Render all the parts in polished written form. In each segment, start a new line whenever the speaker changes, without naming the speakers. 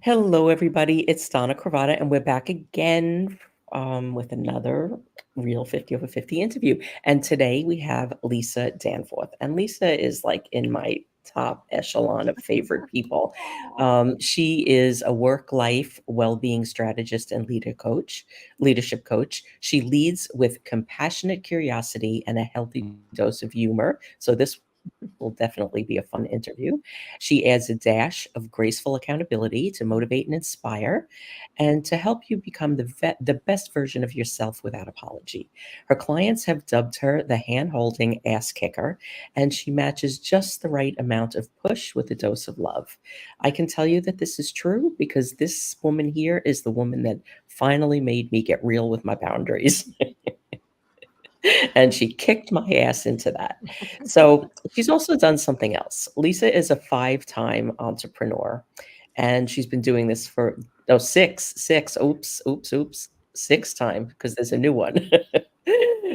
Hello, everybody. It's Donna Cravata, and we're back again with another Real 50 Over 50 interview. And today we have Lisa Danforth. And Lisa is like in my top echelon of favorite people. She is a work-life well-being strategist and leadership coach. She leads with compassionate curiosity and a healthy dose of humor. So this will definitely be a fun interview. She adds a dash of graceful accountability to motivate and inspire, and to help you become the best version of yourself without apology. Her clients have dubbed her the hand-holding ass kicker, and she matches just the right amount of push with a dose of love. I can tell you that this is true because this woman here is the woman that finally made me get real with my boundaries. And she kicked my ass into that. So she's also done something else. Lisa is a five-time entrepreneur, and she's been doing this for six. Oops, six time because there's a new one.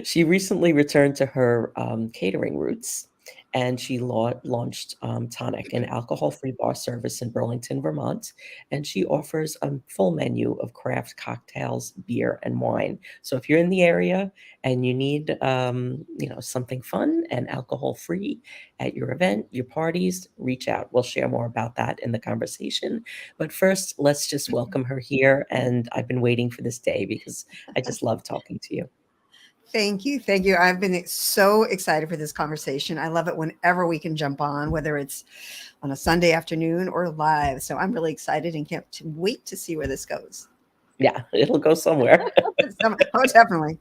She recently returned to her catering roots, and she launched Tonique, an alcohol-free bar service in Burlington, Vermont. And she offers a full menu of craft cocktails, beer, and wine. So if you're in the area and you need something fun and alcohol-free at your event, your parties, reach out. We'll share more about that in the conversation. But first, let's just welcome her here. And I've been waiting for this day because I just love talking to you.
Thank you. Thank you. I've been so excited for this conversation. I love it whenever we can jump on, whether it's on a Sunday afternoon or live. So I'm really excited and can't wait to see where this goes.
Yeah, it'll go somewhere.
Oh, definitely.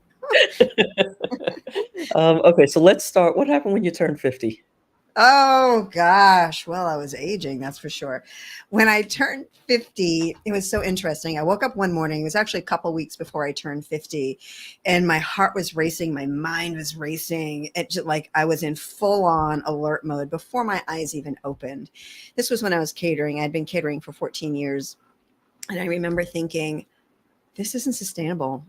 Okay, so let's start. What happened when you turned 50?
Oh, gosh. Well, I was aging, that's for sure. When I turned 50, it was so interesting. I woke up one morning, it was actually a couple weeks before I turned 50, and my heart was racing, my mind was racing. It just like I was in full on alert mode before my eyes even opened. This was when I was catering. I'd been catering for 14 years. And I remember thinking, this isn't sustainable.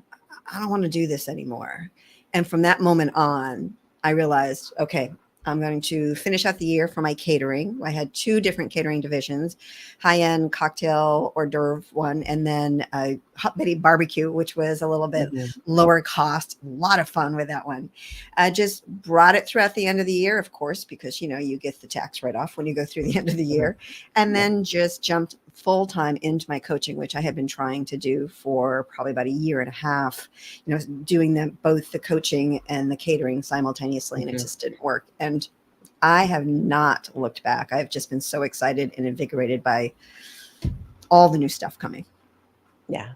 I don't want to do this anymore. And from that moment on, I realized, okay, I'm going to finish out the year for my catering. I had two different catering divisions, high-end cocktail hors d'oeuvre one, and then a Hot Betty barbecue, which was a little bit lower cost. A lot of fun with that one. I just brought it throughout the end of the year, of course, because, you get the tax write-off when you go through the end of the year, and then just jumped full-time into my coaching, which I had been trying to do for probably about a year and a half, doing both the coaching and the catering simultaneously, and it just didn't work. And I have not looked back. I've just been so excited and invigorated by all the new stuff coming.
Yeah.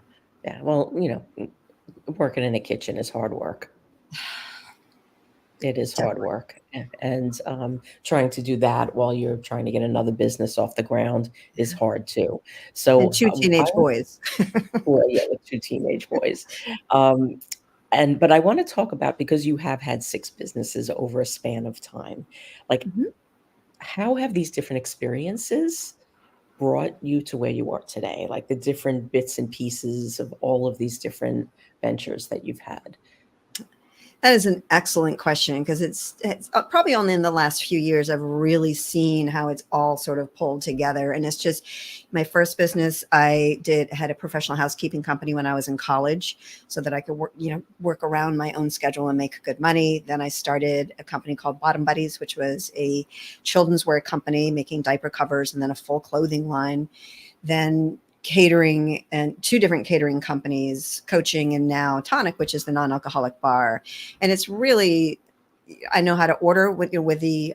Well, working in a kitchen is hard work. It is hard work. And trying to do that while you're trying to get another business off the ground is hard too. So
And two teenage boys.
Well, yeah, with two teenage boys. But I want to talk about, because you have had six businesses over a span of time, like how have these different experiences brought you to where you are today? Like the different bits and pieces of all of these different ventures that you've had.
That is an excellent question, because it's probably only in the last few years I've really seen how it's all sort of pulled together. And it's just my first business I had a professional housekeeping company when I was in college, so that I could work around my own schedule and make good money. Then I started a company called Bottom Buddies, which was a children's wear company making diaper covers, and then a full clothing line. Then catering, and two different catering companies, coaching, and now Tonique, which is the non-alcoholic bar. And it's really, I know how to order with the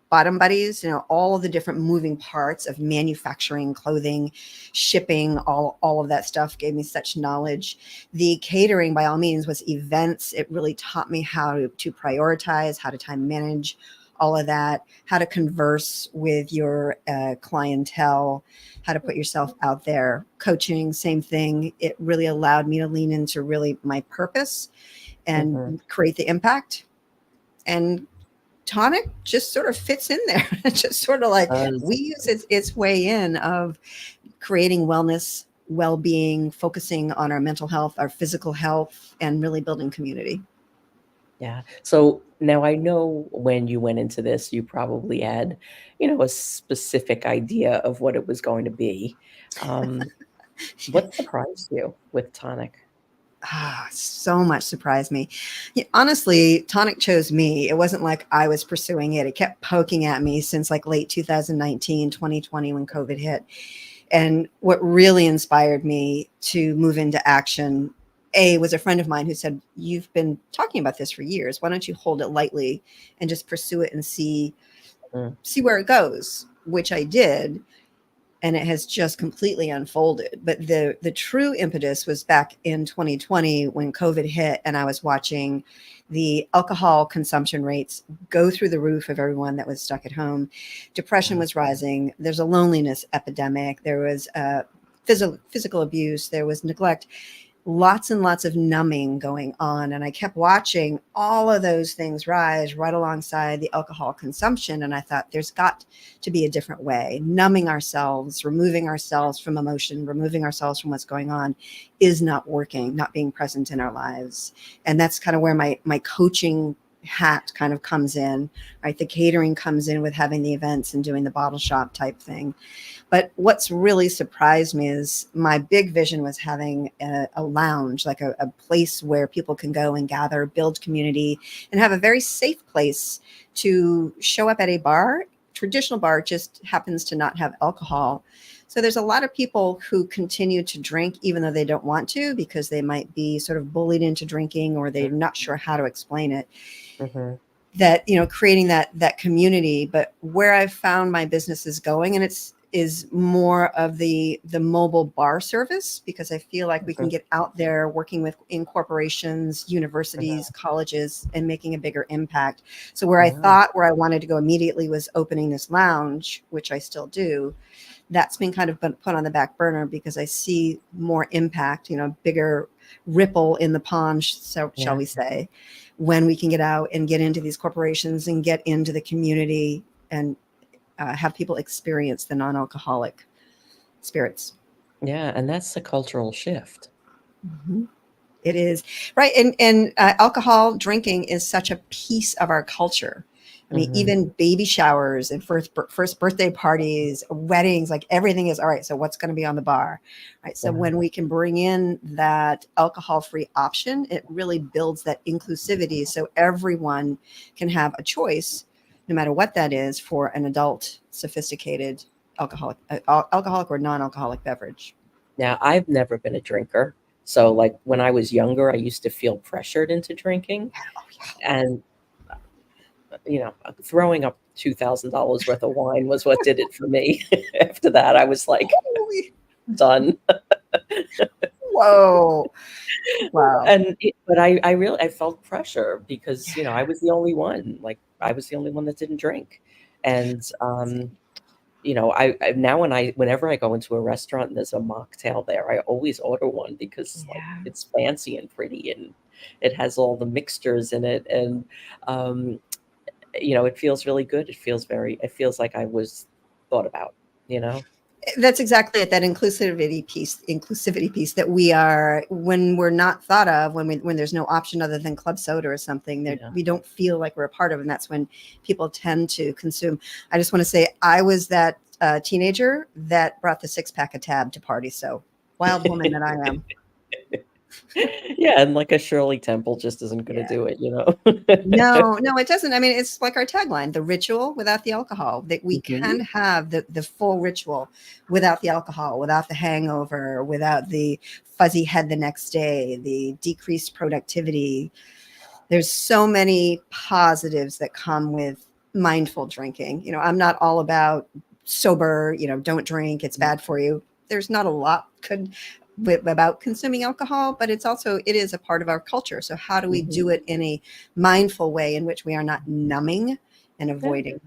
Bottom Buddies, all of the different moving parts of manufacturing, clothing, shipping, all of that stuff gave me such knowledge. The catering, by all means, was events. It really taught me how to prioritize, how to time manage, all of that, how to converse with your clientele, how to put yourself out there. Coaching, same thing. It really allowed me to lean into really my purpose and create the impact. And Tonique just sort of fits in there. It's just sort of like we use its way in of creating wellness, well-being, focusing on our mental health, our physical health, and really building community.
Yeah. So now I know when you went into this, you probably had, a specific idea of what it was going to be. Um, what surprised you with Tonic?
So much surprised me. Yeah, honestly, Tonic chose me. It wasn't like I was pursuing it. It kept poking at me since like late 2019, 2020 when COVID hit. And what really inspired me to move into action, was a friend of mine who said, "You've been talking about this for years. Why don't you hold it lightly and just pursue it and
Mm,
see where it goes?" Which I did, and it has just completely unfolded. But the true impetus was back in 2020 when COVID hit, and I was watching the alcohol consumption rates go through the roof of everyone that was stuck at home. Depression
yeah.
was rising. There's a loneliness epidemic. There was physical abuse. There was neglect, lots and lots of numbing going on. And I kept watching all of those things rise right alongside the alcohol consumption. And I thought, there's got to be a different way. Numbing ourselves, removing ourselves from emotion, removing ourselves from what's going on is not working, not being present in our lives. And that's kind of where my coaching hat kind of comes in, right? The catering comes in with having the events and doing the bottle shop type thing. But what's really surprised me is my big vision was having a lounge, like a place where people can go and gather, build community, and have a very safe place to show up at a bar. Traditional bar just happens to not have alcohol. So there's a lot of people who continue to drink even though they don't want to, because they might be sort of bullied into drinking or they're not sure how to explain it.
Mm-hmm.
That, creating that community. But where I've found my business is going, and is more of the mobile bar service, because I feel like we can get out there working in corporations, universities, colleges, and making a bigger impact. So where I
Yeah.
thought where I wanted to go immediately was opening this lounge, which I still do. That's been kind of put on the back burner because I see more impact, bigger ripple in the pond, so shall
Yeah.
we say, when we can get out and get into these corporations and get into the community and have people experience the non-alcoholic spirits.
Yeah. And that's the cultural shift.
Mhm. It is right, and alcohol drinking is such a piece of our culture. I mean,
Mm-hmm.
even baby showers and first birthday parties, weddings, like everything is all right. So what's going to be on the bar, right? So
Yeah.
when we can bring in that alcohol-free option, it really builds that inclusivity, so everyone can have a choice, no matter what that is, for an adult, sophisticated alcoholic or non-alcoholic beverage.
Now, I've never been a drinker. So, like, when I was younger, I used to feel pressured into drinking.
Oh yeah.
And, throwing up $2,000 worth of wine was what did it for me. After that, I was like,
Holy,
done.
whoa. Wow.
But I really I felt pressure because, I
Yeah.
was the only one. Like, I was the only one that didn't drink. And, now whenever I go into a restaurant and there's a mocktail there, I always order one because, like,
Yeah.
it's fancy and pretty and it has all the mixtures in it, and, um, it feels really good. It feels like I was thought about, you know?
That's exactly it. That inclusivity piece that we are, when we're not thought of, when there's no option other than club soda or something, that
Yeah.
we don't feel like we're a part of, and that's when people tend to consume. I just want to say I was that teenager that brought the 6-pack of Tab to parties. So wild woman that I am.
Yeah, and like a Shirley Temple just isn't gonna
Yeah.
do it, you know?
No, no, it doesn't. I mean, it's like our tagline, the ritual without the alcohol, that we
Mhm.
can have the full ritual without the alcohol, without the hangover, without the fuzzy head the next day, the decreased productivity. There's so many positives that come with mindful drinking. I'm not all about sober, don't drink, it's bad for you. There's not a lot about consuming alcohol, but it is a part of our culture. So how do we
Mhm.
do it in a mindful way in which we are not numbing and
Yeah.
avoiding?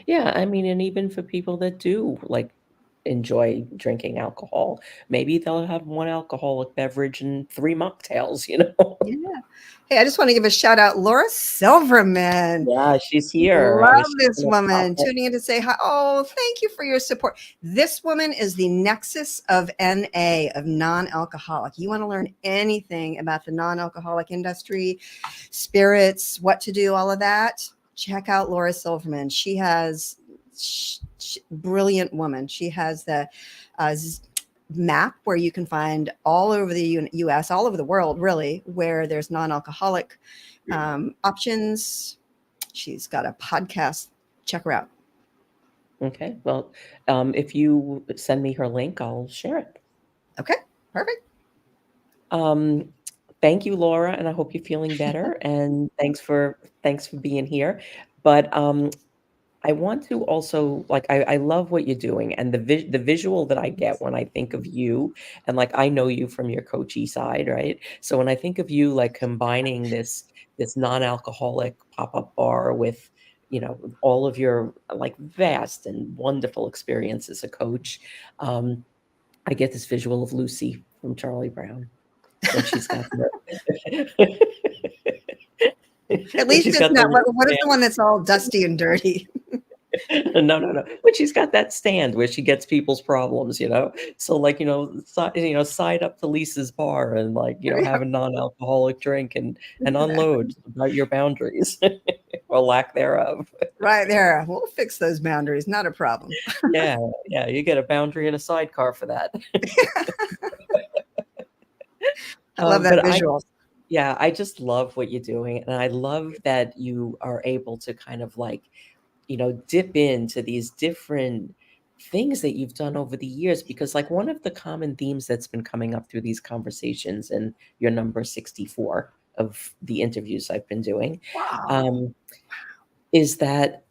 Yeah, I mean, and even for people that do, like, enjoy drinking alcohol, maybe they'll have 1 alcoholic beverage and 3 mocktails, you know?
Yeah. Hey, I just want to give a shout out, Laura Silverman.
Yeah, she's here. I
Love
was just
this
gonna pop
woman
it.
tuning in to say hi. Oh, thank you for your support. This woman is the nexus of NA, of non-alcoholic. You want to learn anything about the non-alcoholic industry, spirits, what to do, all of that, check out Laura Silverman. She has brilliant woman. She has the map where you can find all over the US, all over the world, really, where there's non-alcoholic options. She's got a podcast. Check her out.
Okay. Well, if you send me her link, I'll share it.
Okay, perfect.
Thank you, Laura, and I hope you're feeling better. And thanks for being here. But I want to also I love what you're doing, and the visual that I get when I think of you, and like I know you from your coachy side, right? So when I think of you like combining this non-alcoholic pop-up bar with all of your like vast and wonderful experience as a coach, I get this visual of Lucy from Charlie Brown when she's got
At
when
least
she's
it's
got the
not.
little
What is the one that's all dusty and dirty?
No, no, no. But she's got that stand where she gets people's problems. So like, side up to Lisa's bar and like, have a non-alcoholic drink and unload about your boundaries or lack thereof.
Right there. We'll fix those boundaries. Not a problem.
Yeah, yeah. You get a boundary and a sidecar for that.
I love that
But
visual.
yeah, I just love what you're doing. And I love that you are able to kind of like, dip into these different things that you've done over the years, because like one of the common themes that's been coming up through these conversations and your number 64 of the interviews I've been doing,
Wow.
is that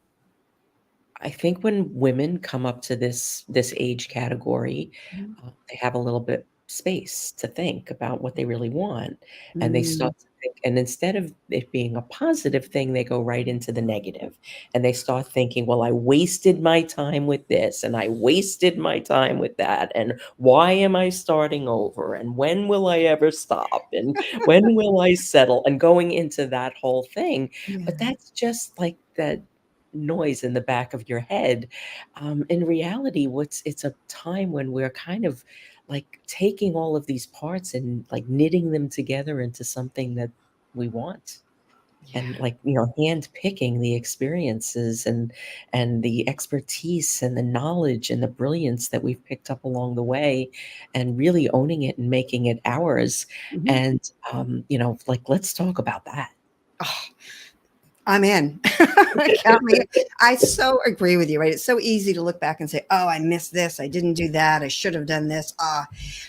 I think when women come up to this age category, they have a little bit space to think about what they really want, and they
Mm,
start to think. And instead of it being a positive thing, they go right into the negative, and they start thinking, "Well, I wasted my time with this, and I wasted my time with that, and why am I starting over? And when will I ever stop? And when will I settle?" And going into that whole thing,
yeah.
but that's just like that noise in the back of your head. In reality, it's a time when we're kind of like taking all of these parts and like knitting them together into something that we want.
Yeah.
And like, hand picking the experiences and the expertise and the knowledge and the brilliance that we've picked up along the way, and really owning it and making it ours.
Mhm.
And like, let's talk about that.
Oh, I'm in. Count me in. I so agree with you, right? It's so easy to look back and say, oh, I missed this. I didn't do that. I should have done this.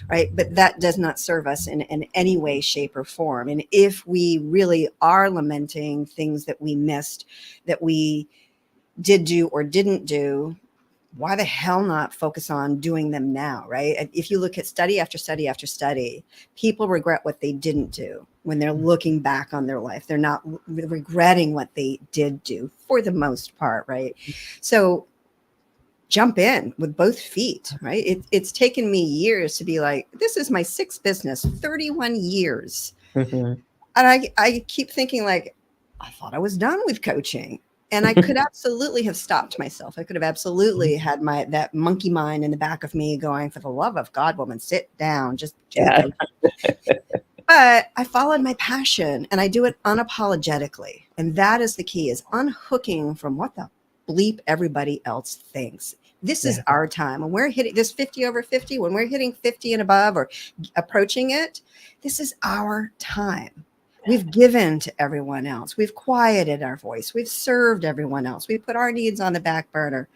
Right. But that does not serve us in any way, shape, or form. And if we really are lamenting things that we missed, that we did do or didn't do, why the hell not focus on doing them now, right? If you look at study after study after study, people regret what they didn't do when they're looking back on their life. They're not regretting what they did do for the most part, right? So jump in with both feet, right? It's taken me years to be like, this is my sixth business, 31 years.
Mhm.
And I keep thinking like, I thought I was done with coaching. And I could absolutely have stopped myself. I could have absolutely had that monkey mind in the back of me going, for the love of God, woman, sit down, just do the
Yeah.
coaching. But I followed my passion and I do it unapologetically. And that is the key, is unhooking from what the bleep everybody else thinks. This is
Yeah.
our time. When we're hitting this 50 over 50, when we're hitting 50 and above or approaching it, this is our time. We've given to everyone else. We've quieted our voice. We've served everyone else. We put our needs on the back burner.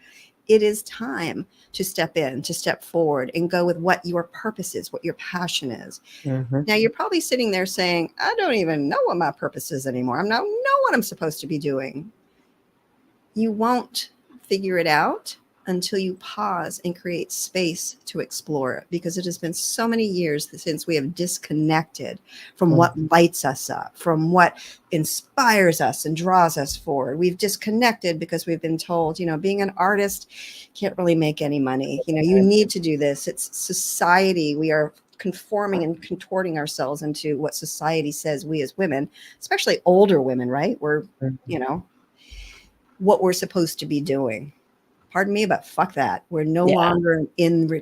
It is time to step in, to step forward and go with what your purpose is, what your passion is.
Mhm.
Now, you're probably sitting there saying, I don't even know what my purpose is anymore. I don't know what I'm supposed to be doing. You won't figure it out until you pause and create space to explore it, because it has been so many years since we have disconnected from what lights us up, from what inspires us and draws us forward. We've disconnected because we've been told, being an artist can't really make any money. You need to do this. It's society. We are conforming and contorting ourselves into what society says we as women, especially older women, right? We're, you know, what we're supposed to be doing. Pardon me, but fuck that. We're no
Yeah.
longer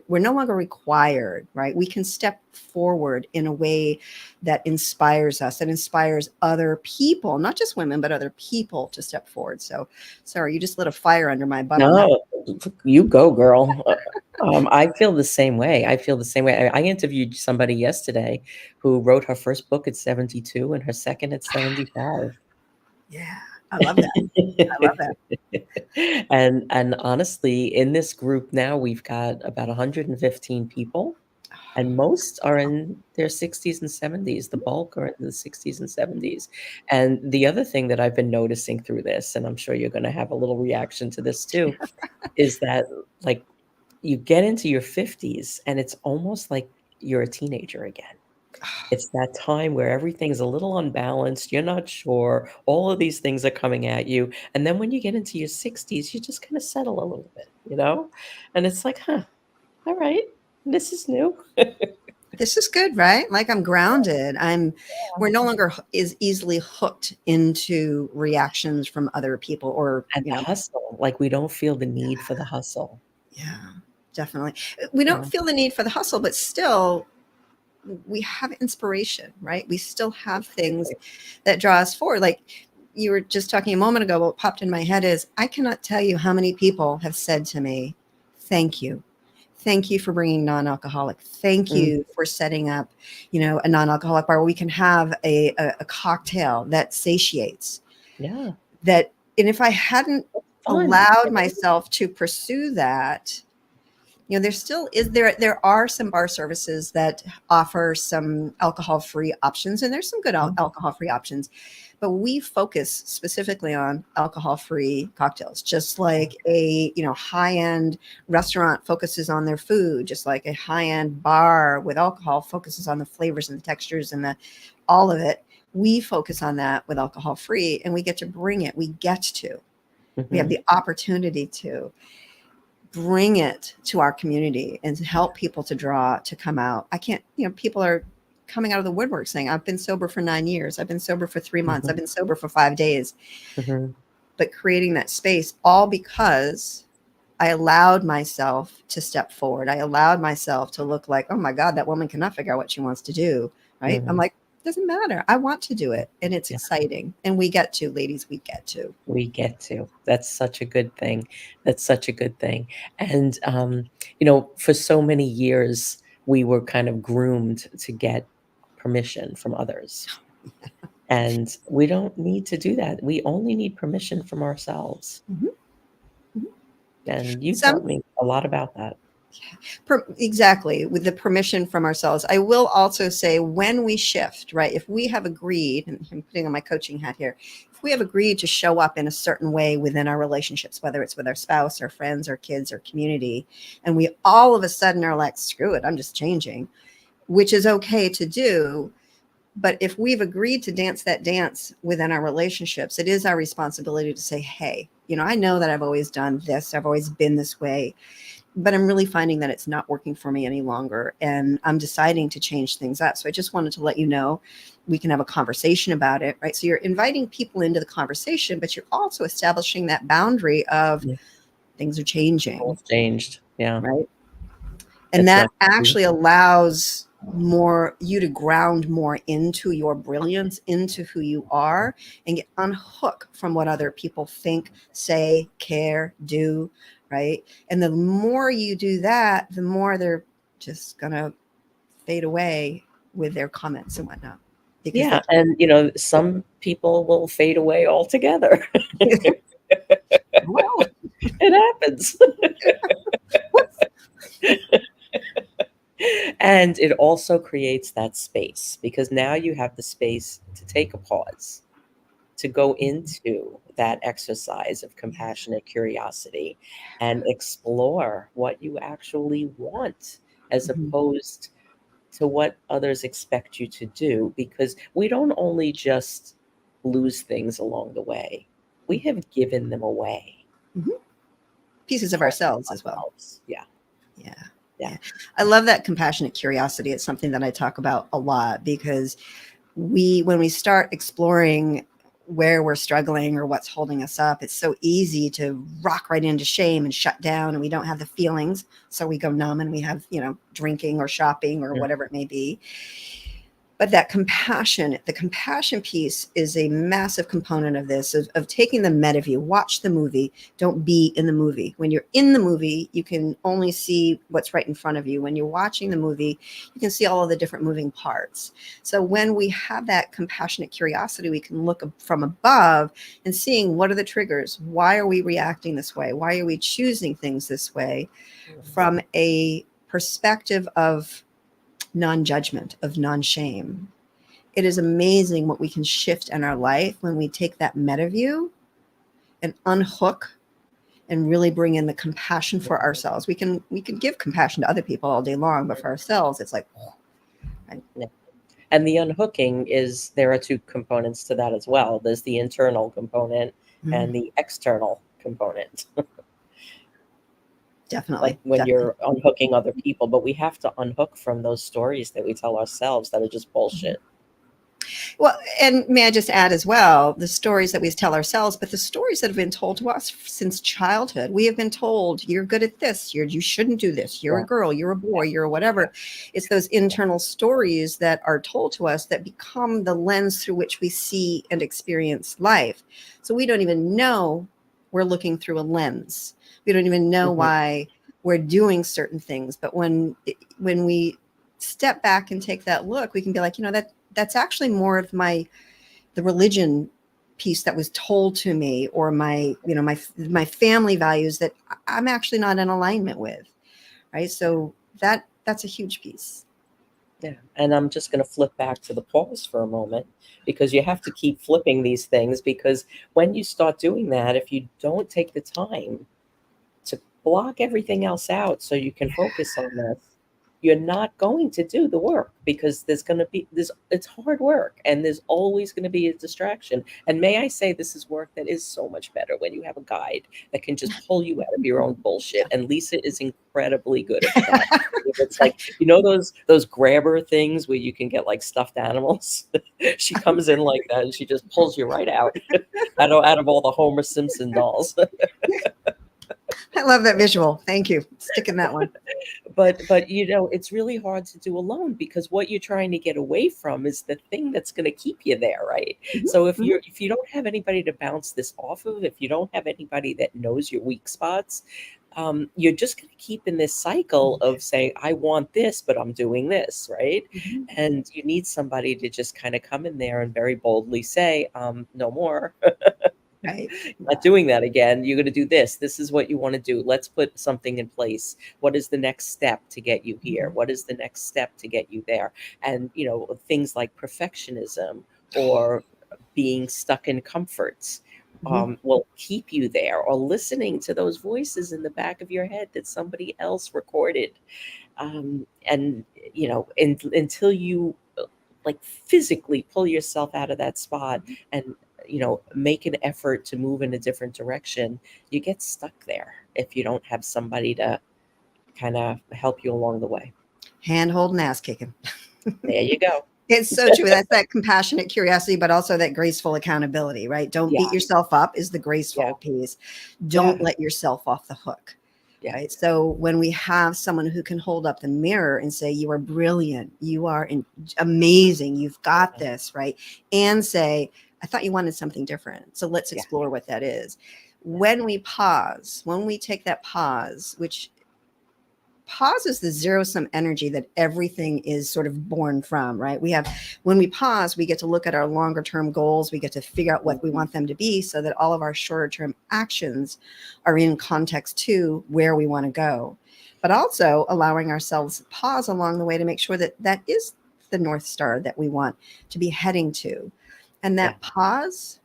we're no longer required, right? We can step forward in a way that inspires us, that inspires other people, not just women, but other people to step forward. So sorry, you just lit a fire under my butt on that.
No, you go, girl. I feel the same way. I feel the same way. I interviewed somebody yesterday who wrote her first book at 72 and her second at 75.
Yeah, I love that. I love that.
And honestly, in this group now, we've got about 115 people, and most are in their 60s and 70s. The bulk are in the 60s and 70s. And the other thing that I've been noticing through this, and I'm sure you're going to have a little reaction to this too, is that like you get into your 50s and it's almost like you're a teenager again. It's that time where everything's a little unbalanced, you're not sure, all of these things are coming at you, and then when you get into your 60s, you just kinda settle a little bit, you know? And it's like, "Huh, alright, this is new."
This is good, right? Like I'm grounded. We're no longer is easily hooked into reactions from other people or,
And
you
the
know,
hustle, like, we don't feel the need for the hustle,
yeah, definitely. We
you
don't
know?
feel the need for the hustle, but still we have inspiration, right? We still have things
Right.
that draw us forward. Like you were just talking a moment ago, what popped in my head is I cannot tell you how many people have said to me, thank you. Thank you for bringing non-alcoholic. Thank
Mm,
you for setting up, you know, a non-alcoholic bar where we can have a cocktail that satiates
yeah,
that. And if I hadn't
fun,
allowed
you know?
myself to pursue that, you know, there still is there are some bar services that offer some alcohol-free options, and there's some good
Mm,
alcohol-free options, but we focus specifically on alcohol-free cocktails, just like a, you know, high-end restaurant focuses on their food, just like a high-end bar with alcohol focuses on the flavors and the textures and the all of it. We focus on that with alcohol-free, and we get to bring it. We have
mhm,
the opportunity to bring it to our community and help people to come out. I can't, you know, people are coming out of the woodwork saying, I've been sober for 9 years. I've been sober for 3 months.
mhm,
I've been sober for 5 days.
mhm.
But creating that space all because I allowed myself to step forward. I allowed myself to look like, oh my God, that woman cannot figure out what she wants to do. Right. I'm
Mhm.
like, doesn't matter. I want to do it. And it's
Yeah.
exciting. And we get to, ladies, we get to.
We get to. That's such a good thing. That's such a good thing. And, for so many years, we were kind of groomed to get permission from others. And we don't need to do that. We only need permission from ourselves.
Mhm, mhm.
And you
Some
taught me a lot about that.
Exactly, with the permission from ourselves. I will also say when we shift, right? If we have agreed, and I'm putting on my coaching hat here, if we have agreed to show up in a certain way within our relationships, whether it's with our spouse, our friends, our kids, our community, and we all of a sudden are like, screw it, I'm just changing, which is okay to do. But if we've agreed to dance that dance within our relationships, it is our responsibility to say, hey, you know, I know that I've always done this, I've always been this way, but I'm really finding that it's not working for me any longer. And I'm deciding to change things up. So I just wanted to let you know we can have a conversation about it, right? So you're inviting people into the conversation, but you're also establishing that boundary of
Yeah.
things are changing,
Rules changed. Yeah.
right? And
It's
that
not
actually allows more you to ground more into your brilliance, into who you are, and get unhook from what other people think, say, care, do, right? And the more you do that, the more they're just gonna fade away with their comments and whatnot because
yeah.
they
And, some people will fade away altogether.
well,
It happens. And it also creates that space because now you have the space to take a pause, to go into that exercise of compassionate curiosity and explore what you actually want as
Mhm.
opposed to what others expect you to do. Because we don't only just lose things along the way, we have given them away
Mhm. Pieces of
parts
ourselves
of
as well.
ourselves. Yeah.
Yeah.
Yeah.
I love that compassionate curiosity. It's something that I talk about a lot because when we start exploring where we're struggling or what's holding us up, it's so easy to rock right into shame and shut down, and we don't have the feelings. So we go numb and we have, drinking or shopping or whatever it may be. But the compassion piece is a massive component of this, of taking the meta view. Watch the movie. Don't be in the movie. When you're in the movie, you can only see what's right in front of you. When you're watching the movie, you can see all of the different moving parts. So when we have that compassionate curiosity, we can look from above and seeing what are the triggers. Why are we reacting this way? Why are we choosing things this way? From a perspective of non-judgment, of non-shame. It is amazing what we can shift in our life when we take that meta view and unhook and really bring in the compassion for ourselves. We can give compassion to other people all day long, but for ourselves, it's like, right?
Yeah. And the unhooking there are two components to that as well. There's the internal component and the external component.
Definitely.
Like when you're unhooking other people, but we have to unhook from those stories that we tell ourselves that are just bullshit.
Well, and may I just add as well, the stories that we tell ourselves, but the stories that have been told to us since childhood. We have been told, you're good at this, you shouldn't do this, you're a girl, you're a boy, you're whatever. It's those internal stories that are told to us that become the lens through which we see and experience life. So we don't even know we're looking through a lens. We don't even know why we're doing certain things. But when we step back and take that look, we can be like, that's actually more of the religion piece that was told to me, or my family values that I'm actually not in alignment with. Right. So that's a huge piece.
Yeah. And I'm just going to flip back to the pause for a moment, because you have to keep flipping these things, because when you start doing that, if you don't take the time to block everything else out so you can focus on this, you're not going to do the work, because it's hard work, and there's always going to be a distraction. And may I say, this is work that is so much better when you have a guide that can just pull you out of your own bullshit. And Lisa is incredibly good at that. It's like, those grabber things where you can get like stuffed animals. She comes in like that and she just pulls you right out out of all the Homer Simpson dolls.
I love that visual. Thank you. Sticking that one.
But it's really hard to do alone, because what you're trying to get away from is the thing that's going to keep you there, right? So if you don't have anybody to bounce this off of, if you don't have anybody that knows your weak spots, you're just going to keep in this cycle of saying, I want this, but I'm doing this, right? And you need somebody to just kind of come in there and very boldly say, no more.
Right.
Not doing that again. You're going to do this. This is what you want to do. Let's put something in place. What is the next step to get you here? What is the next step to get you there? And, things like perfectionism or being stuck in comforts will keep you there, or listening to those voices in the back of your head that somebody else recorded. And, until you like physically pull yourself out of that spot and make an effort to move in a different direction, you get stuck there if you don't have somebody to kind of help you along the way.
Hand holding, ass kicking.
There you go.
It's so true. That's that compassionate curiosity, but also that graceful accountability, right? Don't beat yourself up is the graceful piece. Don't let yourself off the hook. Right. So when we have someone who can hold up the mirror and say, you are brilliant, you are amazing, you've got this, right? And say, I thought you wanted something different. So let's explore what that is. When we pause, when we take that pause, which pause is the zero-sum energy that everything is sort of born from, right? When we pause, we get to look at our longer term goals. We get to figure out what we want them to be, so that all of our shorter term actions are in context to where we want to go, but also allowing ourselves pause along the way to make sure that that is the North Star that we want to be heading to. And that pause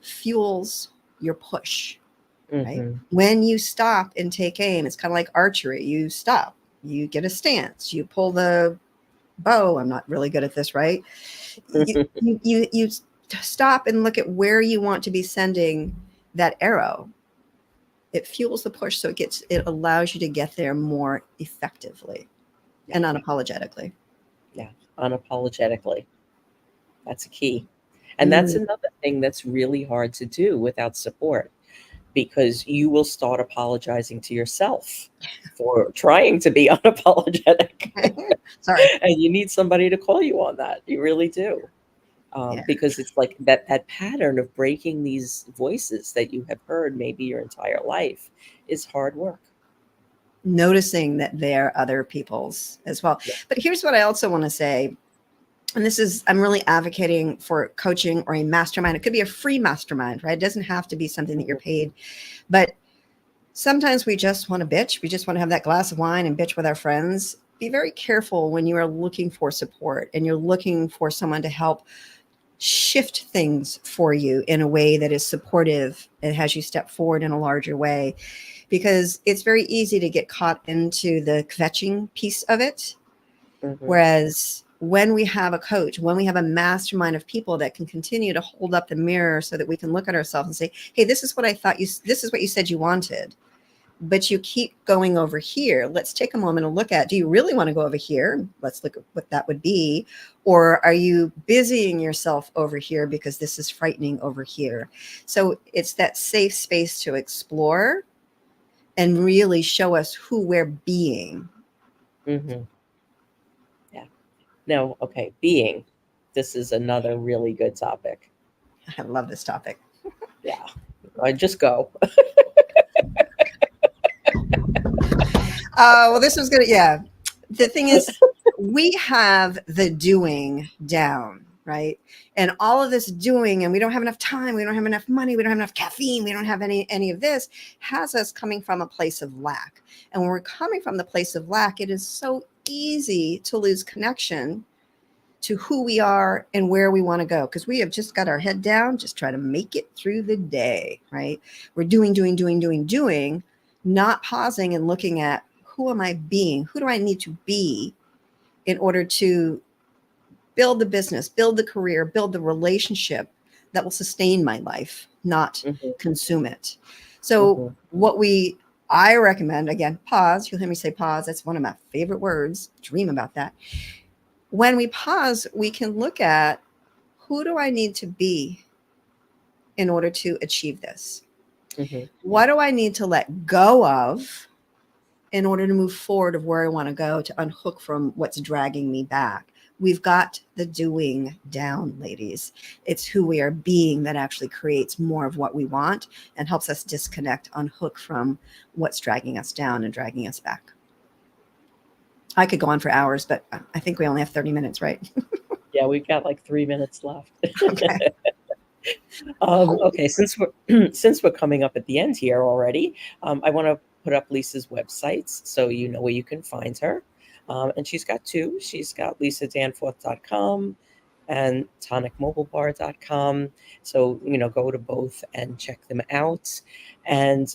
fuels your push. Right? When you stop and take aim, it's kind of like archery. You stop, you get a stance, you pull the bow. I'm not really good at this, right? You stop and look at where you want to be sending that arrow. it fuels the push. So it allows you to get there more effectively and unapologetically.
Yeah, unapologetically. That's a key. And that's
Mm.
another thing that's really hard to do without support, because you will start apologizing to yourself for trying to be unapologetic.
Sorry.
And you need somebody to call you on that. You really do.
Yeah.
Because it's like that pattern of breaking these voices that you have heard maybe your entire life is hard work.
Noticing that they're other people's as well.
Yeah.
But here's what I also want to say. And this is, I'm really advocating for coaching or a mastermind. It could be a free mastermind, right? It doesn't have to be something that you're paid. But sometimes we just want to bitch. We just want to have that glass of wine and bitch with our friends. Be very careful when you are looking for support and you're looking for someone to help shift things for you in a way that is supportive and has you step forward in a larger way. Because it's very easy to get caught into the kvetching piece of it.
Mm-hmm.
Whereas when we have a coach, when we have a mastermind of people that can continue to hold up the mirror so that we can look at ourselves and say, hey, this is what I thought this is what you said you wanted, but you keep going over here. Let's take a moment and look at, do you really want to go over here? Let's look at what that would be. Or are you busying yourself over here because this is frightening over here? So it's that safe space to explore and really show us who we're being.
Mm-hmm. Yeah. Now, okay, being. This is another really good topic.
I love this topic.
Yeah. I just go.
Well, this was good. Yeah. The thing is, we have the doing down, right? And all of this doing, and we don't have enough time, we don't have enough money, we don't have enough caffeine, we don't have any of this, has us coming from a place of lack. And when we're coming from the place of lack, it is so easy to lose connection to who we are and where we want to go, because we have just got our head down, just try to make it through the day, right? We're doing, not pausing and looking at, who am I being? Who do I need to be in order to build the business, build the career, build the relationship that will sustain my life, not
Mm-hmm.
consume it? So I recommend, again, pause. You'll hear me say pause. That's one of my favorite words. Dream about that. When we pause, we can look at, who do I need to be in order to achieve this?
Mm-hmm.
What do I need to let go of in order to move forward of where I want to go, to unhook from what's dragging me back? We've got the doing down, ladies. It's who we are being that actually creates more of what we want and helps us disconnect, unhook from what's dragging us down and dragging us back. I could go on for hours, but I think we only have 30 minutes, right?
Yeah, we've got like 3 minutes left.
Okay.
Okay, since we're coming up at the end here already, I want to put up Lisa's websites so you know where you can find her. And she's got two. She's got lisadanforth.com and tonicmobilebar.com. So, go to both and check them out. And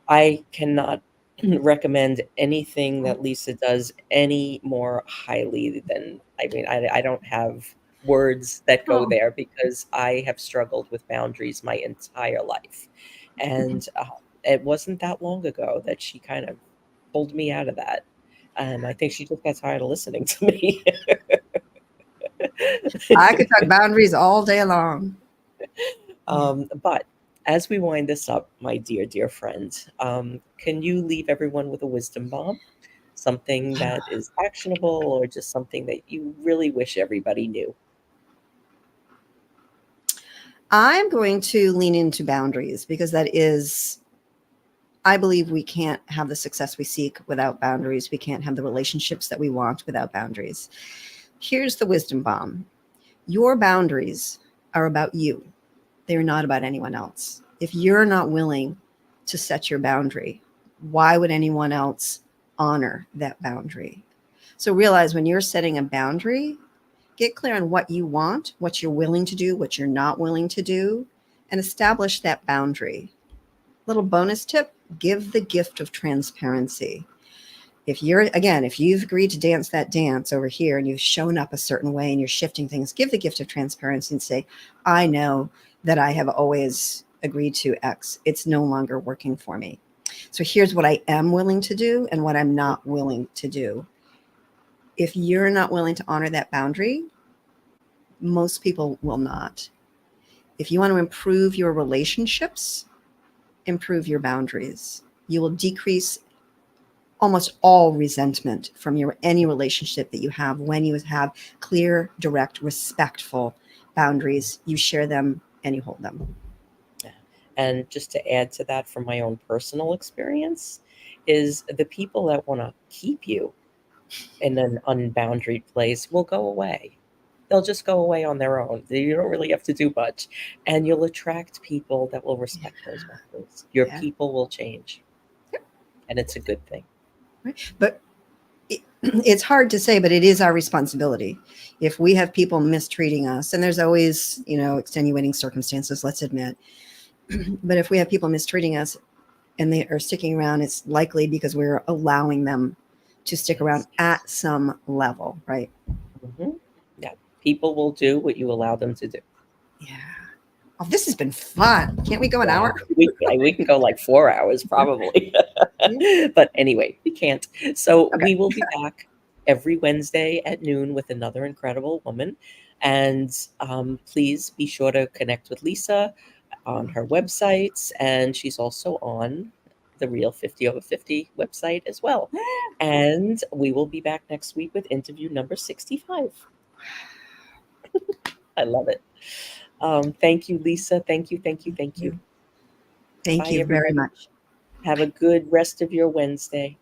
I cannot recommend anything that Lisa does any more highly than, I don't have words that go
Oh.
there, because I have struggled with boundaries my entire life. And it wasn't that long ago that she kind of pulled me out of that. And I think she just got tired of listening to me.
I could talk boundaries all day long.
But as we wind this up, my dear friend, can you leave everyone with a wisdom bomb? Something that is actionable, or just something that you really wish everybody knew?
I'm going to lean into boundaries, because that is, I believe we can't have the success we seek without boundaries. We can't have the relationships that we want without boundaries. Here's the wisdom bomb. Your boundaries are about you. They're not about anyone else. If you're not willing to set your boundary, why would anyone else honor that boundary? So realize, when you're setting a boundary, get clear on what you want, what you're willing to do, what you're not willing to do, and establish that boundary. Little bonus tip, give the gift of transparency. If you've agreed to dance that dance over here and you've shown up a certain way and you're shifting things, give the gift of transparency and say, I know that I have always agreed to X. It's no longer working for me. So here's what I am willing to do and what I'm not willing to do. If you're not willing to honor that boundary, most people will not. If you want to improve your relationships, improve your boundaries. You will decrease almost all resentment from any relationship that you have when you have clear, direct, respectful boundaries. You share them and you hold them.
And just to add to that from my own personal experience is the people that want to keep you in an unboundaried place will go away. They'll just go away on their own. You don't really have to do much. And you'll attract people that will respect those boundaries. Your people will change. And it's a good thing.
Right. But it's hard to say, but it is our responsibility. If we have people mistreating us, and there's always, extenuating circumstances, let's admit. But if we have people mistreating us and they are sticking around, it's likely because we're allowing them to stick around at some level, right?
Mm-hmm. Yeah. People will do what you allow them to do.
Yeah. Oh, this has been fun. Can't we go an hour?
We can go like 4 hours probably. But anyway, we can't. So we will be back every Wednesday at noon with another incredible woman. And please be sure to connect with Lisa on her websites. And she's also on the Real 50 Over 50 website as well. And we will be back next week with interview number 65. I love it. Thank you, Lisa. Thank you.
Thank
Bye,
you very
everybody.
much.
Have a good rest of your Wednesday.